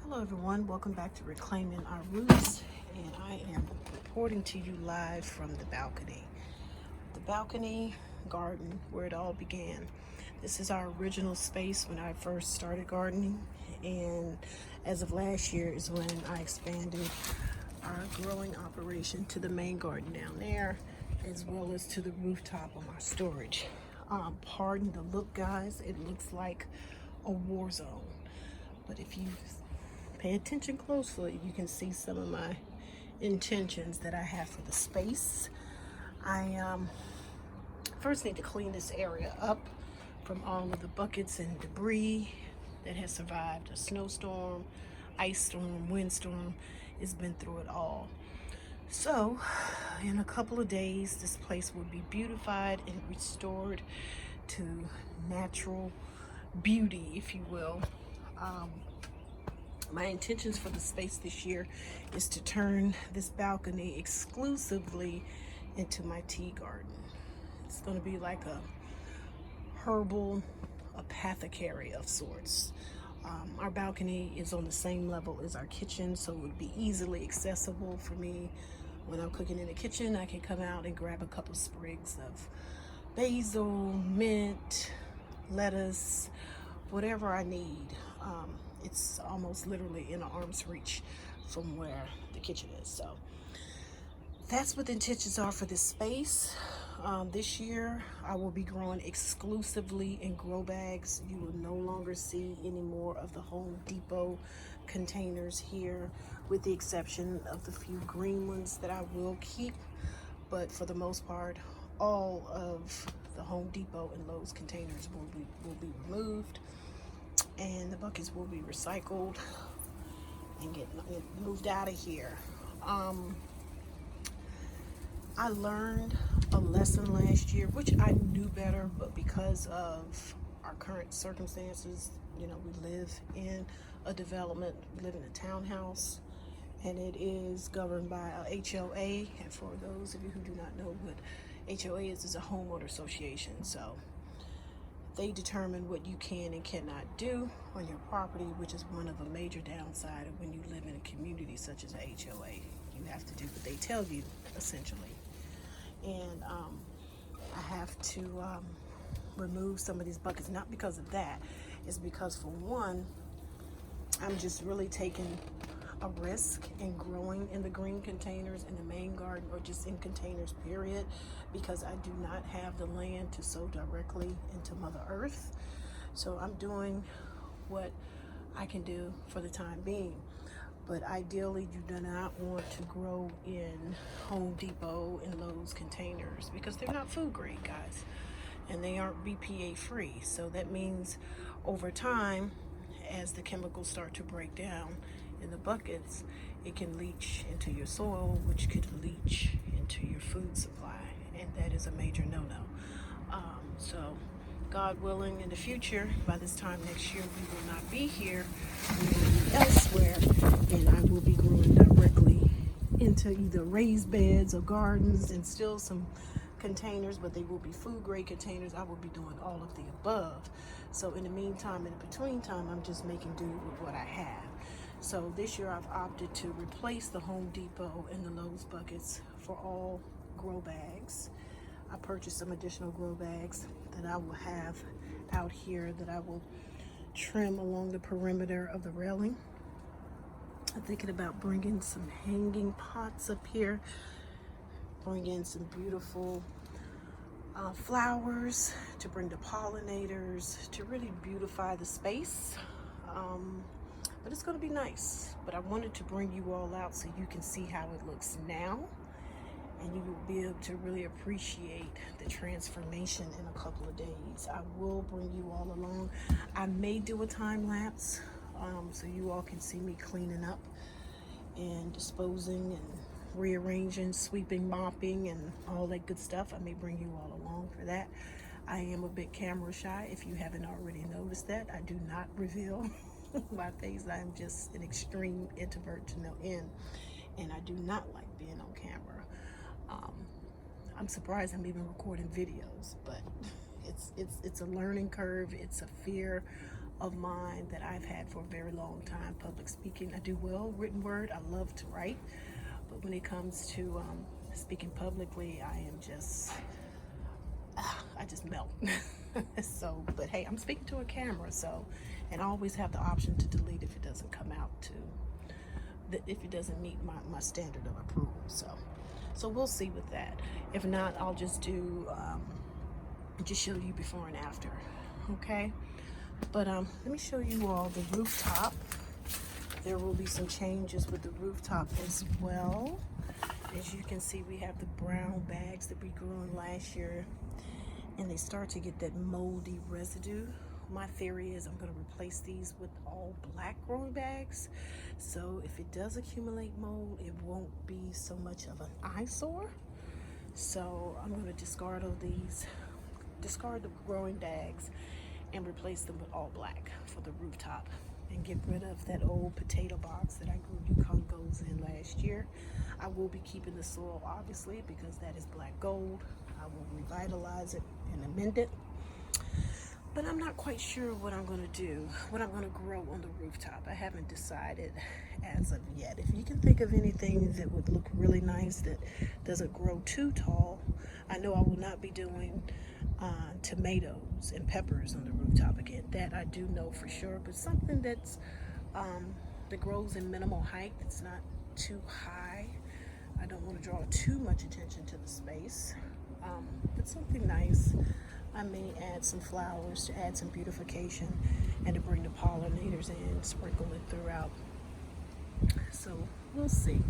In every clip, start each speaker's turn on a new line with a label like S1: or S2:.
S1: Hello everyone, welcome back to Reclaiming Our Roots, and I am reporting to you live from the balcony. The balcony garden where it all began. This is our original space when I first started gardening, and as of last year is when I expanded our growing operation to the main garden down there, as well as to the rooftop of my storage. Pardon the look, guys, it looks like a war zone. But if you pay attention closely, you can see some of my intentions that I have for the space. I first need to clean this area up from all of the buckets and debris that has survived a snowstorm, ice storm, windstorm. It's been through it all. So in a couple of days, this place will be beautified and restored to natural beauty, if you will. My intentions for the space this year is to turn this balcony exclusively into my tea garden. It's going to be like a herbal apothecary of sorts. Our balcony is on the same level as our kitchen, so it would be easily accessible for me. When I'm cooking in the kitchen, I can come out and grab a couple sprigs of basil, mint, lettuce, whatever I need. It's almost literally in an arm's reach from where the kitchen is. So that's what the intentions are for this space. This year I will be growing exclusively in grow bags. You will no longer see any more of the Home Depot containers here, with the exception of the few green ones that I will keep. But for the most part, all of the Home Depot and Lowe's containers will be removed, and the buckets will be recycled and get moved out of here. I learned a lesson last year, which I knew better, but because of our current circumstances, we live in a development, we live in a townhouse, and it is governed by a HOA. And for those of you who do not know what HOA is a homeowner association. So they determine what you can and cannot do on your property, which is one of a major downside of when you live in a community such as a HOA. You have to do what they tell you, essentially. And I have to remove some of these buckets, not because of that. It's because, for one, I'm just really taking a risk in growing in the green containers in the main garden, or just in containers period, because I do not have the land to sow directly into Mother Earth. So I'm doing what I can do for the time being. But ideally, you do not want to grow in Home Depot and Lowe's containers, because they're not food grade, guys, and they aren't BPA free. So that means over time, as the chemicals start to break down in the buckets, it can leach into your soil, which could leach into your food supply, and that is a major no-no. So God willing, in the future, by this time next year, we will not be here. We will be elsewhere, and I will be growing directly into either raised beds or gardens, and still some containers, but they will be food grade containers. I will be doing all of the above. So in the meantime, in the between time, I'm just making do with what I have. So this year I've opted to replace the Home Depot and the Lowe's buckets for all grow bags. I purchased some additional grow bags that I will have out here that I will trim along the perimeter of the railing. I'm thinking about bringing some hanging pots up here, bring in some beautiful flowers to bring the pollinators, to really beautify the space. But it's going to be nice. But I wanted to bring you all out so you can see how it looks now, and you will be able to really appreciate the transformation in a couple of days. I will bring you all along. I may do a time lapse so you all can see me cleaning up and disposing and rearranging, sweeping, mopping, and all that good stuff. I may bring you all along for that. I am a bit camera shy, if you haven't already noticed that. I do not reveal my face. I am just an extreme introvert to no end, and I do not like being on camera. I'm surprised I'm even recording videos, but it's a learning curve. It's a fear of mine that I've had for a very long time. Public speaking, I do well. Written word, I love to write, but when it comes to speaking publicly, I just melt. So, but hey, I'm speaking to a camera, so, and I always have the option to delete if it doesn't come out if it doesn't meet my standard of approval. So we'll see with that. If not, I'll just do just show you before and after. Okay, but let me show you all the rooftop. There will be some changes with the rooftop as well. As you can see, we have the brown bags that we grew in last year, and they start to get that moldy residue. My theory is I'm going to replace these with all black growing bags, so if it does accumulate mold, it won't be so much of an eyesore. So I'm going to discard the growing bags and replace them with all black for the rooftop, and get rid of that old potato box that I grew Yukon Golds in last year. I will be keeping the soil, obviously, because that is black gold. I will revitalize it and amend it. But I'm not quite sure what I'm going to do, what I'm going to grow on the rooftop. I haven't decided as of yet. If you can think of anything that would look really nice that doesn't grow too tall, I know I will not be doing tomatoes and peppers on the rooftop again. That I do know for sure. But something that grows in minimal height, that's not too high. I don't want to draw too much attention to the space. But something nice. I may add some flowers to add some beautification and to bring the pollinators in, sprinkle it throughout. So we'll see.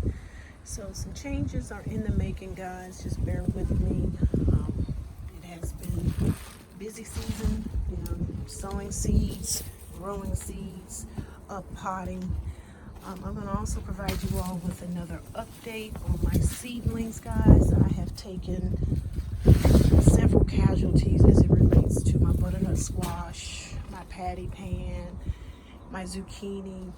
S1: So some changes are in the making, guys. Just bear with me. It has been busy season, sowing seeds, growing seeds, potting. I'm going to also provide you all with another update on my seedlings, guys. I have taken several casualties as it relates to my butternut squash, my patty pan, my zucchini.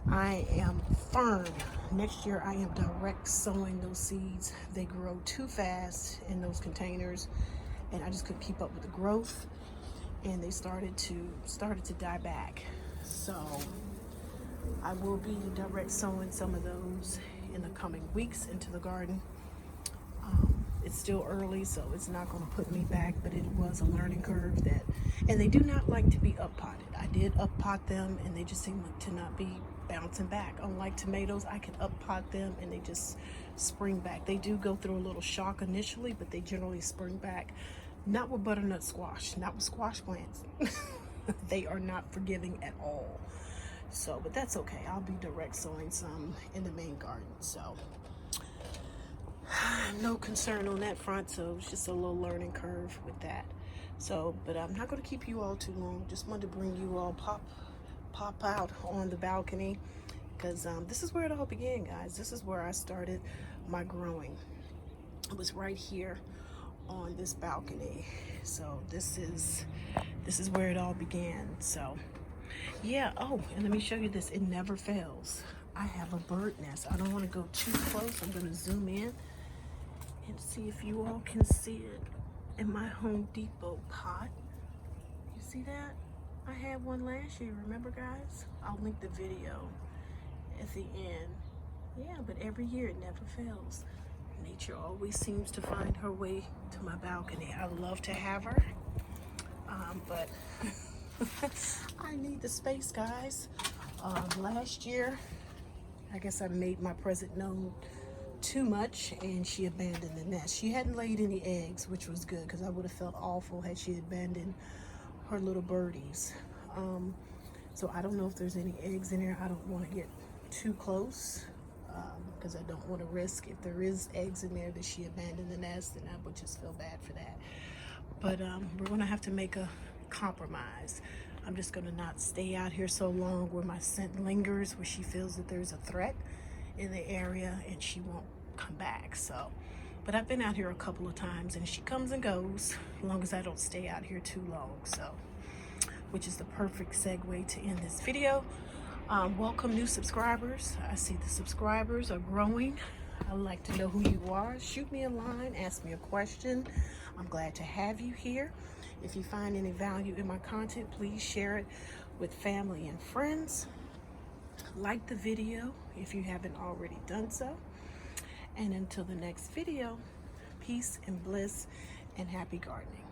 S1: I am firm. Next year I am direct sowing those seeds. They grow too fast in those containers, and I just couldn't keep up with the growth, and they started to die back. So I will be direct sowing some of those in the coming weeks into the garden. It's still early, so it's not going to put me back, but it was a learning curve and they do not like to be up potted. I did up pot them, and they just seem to not be bouncing back. Unlike tomatoes, I can up pot them and they just spring back. They do go through a little shock initially, but they generally spring back. Not with butternut squash, not with squash plants. They are not forgiving at all. So, but that's okay. I'll be direct sowing some in the main garden. So no concern on that front. So it's just a little learning curve with that. So, but I'm not going to keep you all too long. Just wanted to bring you all pop out on the balcony, because this is where it all began, guys. This is where I started my growing. It was right here on this balcony. So this is where it all began. So yeah. Oh, and let me show you this. It never fails. I have a bird nest. I don't want to go too close. I'm going to zoom in and see if you all can see it in my Home Depot pot. You see that? I had one last year, remember, guys? I'll link the video at the end. Yeah, but every year it never fails. Nature always seems to find her way to my balcony. I love to have her, but I need the space, guys. Last year, I guess I made my presence known too much, and she abandoned the nest. She hadn't laid any eggs, which was good, because I would have felt awful had she abandoned her little birdies. So I don't know if there's any eggs in there. I don't want to get too close, because I don't want to risk, if there is eggs in there, that she abandoned the nest, and I would just feel bad for that. But we're going to have to make a compromise. I'm just going to not stay out here so long where my scent lingers, where she feels that there's a threat in the area and she won't come back. So, but I've been out here a couple of times, and she comes and goes as long as I don't stay out here too long. So, which is the perfect segue to end this video. Welcome new subscribers. I see the subscribers are growing. I'd like to know who you are. Shoot me a line, ask me a question. I'm glad to have you here. If you find any value in my content, please share it with family and friends. Like the video if you haven't already done so. And until the next video, peace and bliss and happy gardening.